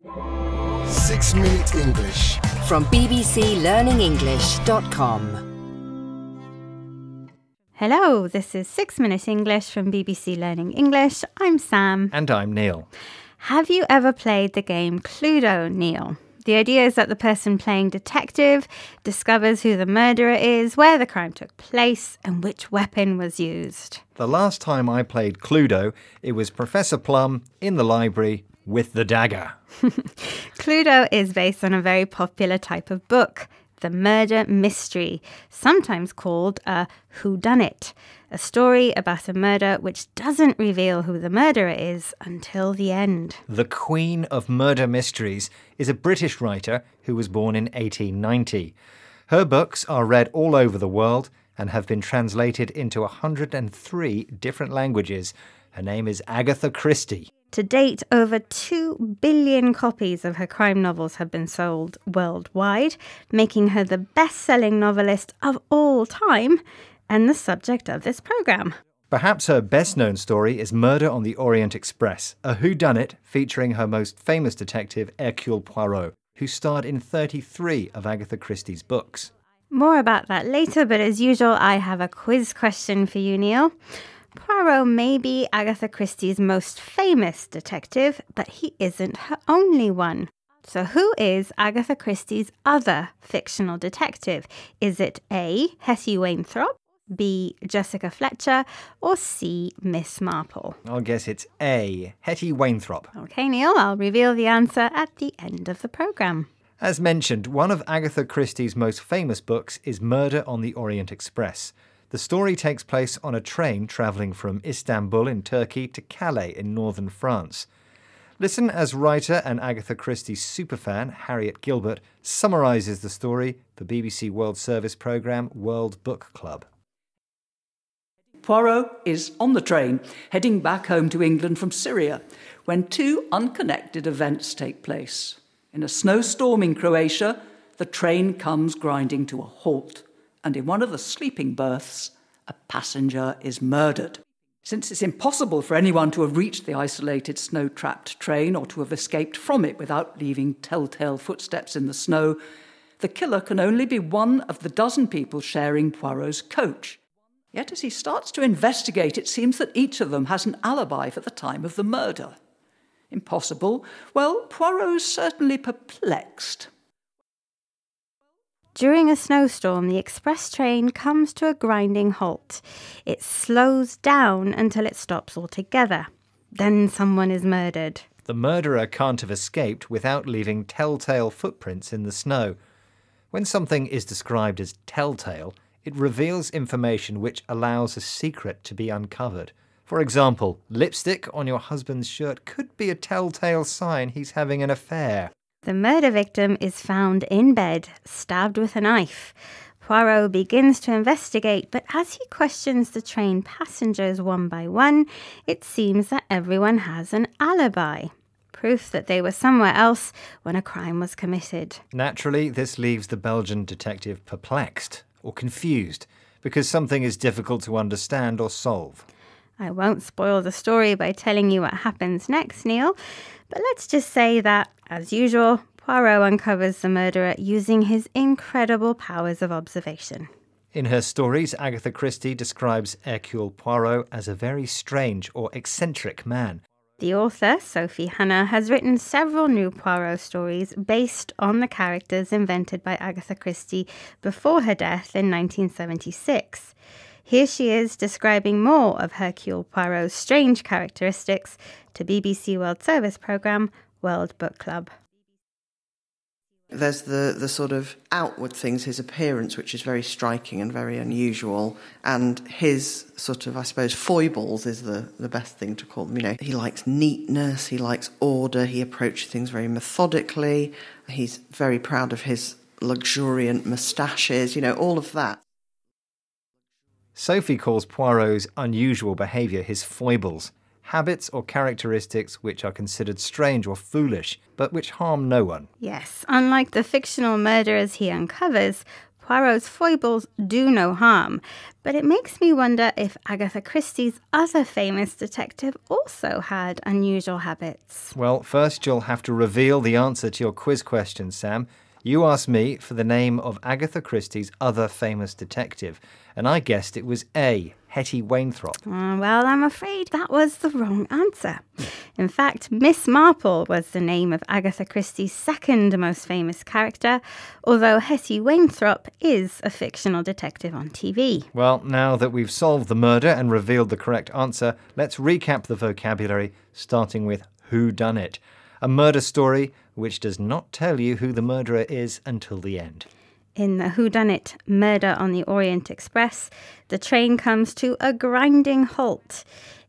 6 Minute English from bbclearningenglish.com. Hello, this is 6 Minute English from BBC Learning English. I'm Sam. And I'm Neil. Have you ever played the game Cluedo, Neil? The idea is that the person playing detective discovers who the murderer is, where the crime took place, and which weapon was used. The last time I played Cluedo, it was Professor Plum in the library with the dagger. Cluedo is based on a very popular type of book, the murder mystery, sometimes called a whodunit, a story about a murder which doesn't reveal who the murderer is until the end. The Queen of Murder Mysteries is a British writer who was born in 1890. Her books are read all over the world and have been translated into 103 different languages. Her name is Agatha Christie. To date, over 2 billion copies of her crime novels have been sold worldwide, making her the best-selling novelist of all time and the subject of this programme. Perhaps her best-known story is Murder on the Orient Express, a whodunit featuring her most famous detective, Hercule Poirot, who starred in 33 of Agatha Christie's books. More about that later, but as usual, I have a quiz question for you, Neil. Poirot may be Agatha Christie's most famous detective, but he isn't her only one. So who is Agatha Christie's other fictional detective? Is it A, Hetty Wainthropp, B, Jessica Fletcher, or C, Miss Marple? I'll guess it's A, Hetty Wainthropp. OK, Neil, I'll reveal the answer at the end of the programme. As mentioned, one of Agatha Christie's most famous books is Murder on the Orient Express. The story takes place on a train travelling from Istanbul in Turkey to Calais in northern France. Listen as writer and Agatha Christie superfan Harriet Gilbert summarises the story for BBC World Service programme World Book Club. Poirot is on the train, heading back home to England from Syria, when two unconnected events take place. In a snowstorm in Croatia, the train comes grinding to a halt, and in one of the sleeping berths, a passenger is murdered. Since it's impossible for anyone to have reached the isolated snow-trapped train or to have escaped from it without leaving telltale footsteps in the snow, the killer can only be one of the dozen people sharing Poirot's coach. Yet as he starts to investigate, it seems that each of them has an alibi for the time of the murder. Impossible? Well, Poirot's certainly perplexed. During a snowstorm, the express train comes to a grinding halt. It slows down until it stops altogether. Then someone is murdered. The murderer can't have escaped without leaving telltale footprints in the snow. When something is described as telltale, it reveals information which allows a secret to be uncovered. For example, lipstick on your husband's shirt could be a telltale sign he's having an affair. The murder victim is found in bed, stabbed with a knife. Poirot begins to investigate, but as he questions the train passengers one by one, it seems that everyone has an alibi. Proof that they were somewhere else when a crime was committed. Naturally, this leaves the Belgian detective perplexed or confused because something is difficult to understand or solve. I won't spoil the story by telling you what happens next, Neil, but let's just say that, as usual, Poirot uncovers the murderer using his incredible powers of observation. In her stories, Agatha Christie describes Hercule Poirot as a very strange or eccentric man. The author, Sophie Hannah, has written several new Poirot stories based on the characters invented by Agatha Christie before her death in 1976. Here she is describing more of Hercule Poirot's strange characteristics to BBC World Service programme World Book Club. There's the sort of outward things, his appearance, which is very striking and very unusual, and his sort of, I suppose, foibles is the best thing to call them. You know, he likes neatness, he likes order, he approaches things very methodically, he's very proud of his luxuriant moustaches, you know, all of that. Sophie calls Poirot's unusual behaviour his foibles, habits or characteristics which are considered strange or foolish, but which harm no one. Yes, unlike the fictional murderers he uncovers, Poirot's foibles do no harm, but it makes me wonder if Agatha Christie's other famous detective also had unusual habits. Well, first you'll have to reveal the answer to your quiz question, Sam. You asked me for the name of Agatha Christie's other famous detective, and I guessed it was A, Hetty Wainthropp. Well, I'm afraid that was the wrong answer. In fact, Miss Marple was the name of Agatha Christie's second most famous character, although Hetty Wainthropp is a fictional detective on TV. Well, now that we've solved the murder and revealed the correct answer, let's recap the vocabulary, starting with whodunit. A murder story which does not tell you who the murderer is until the end. In the whodunit Murder on the Orient Express, the train comes to a grinding halt.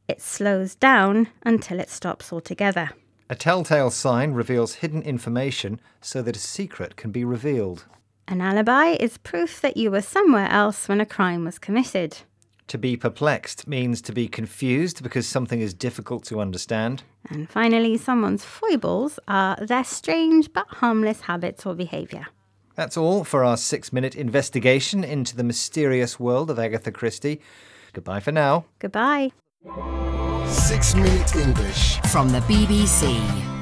It slows down until it stops altogether. A telltale sign reveals hidden information so that a secret can be revealed. An alibi is proof that you were somewhere else when a crime was committed. To be perplexed means to be confused because something is difficult to understand. And finally, someone's foibles are their strange but harmless habits or behaviour. That's all for our 6-minute investigation into the mysterious world of Agatha Christie. Goodbye for now. Goodbye. 6 Minute English from the BBC.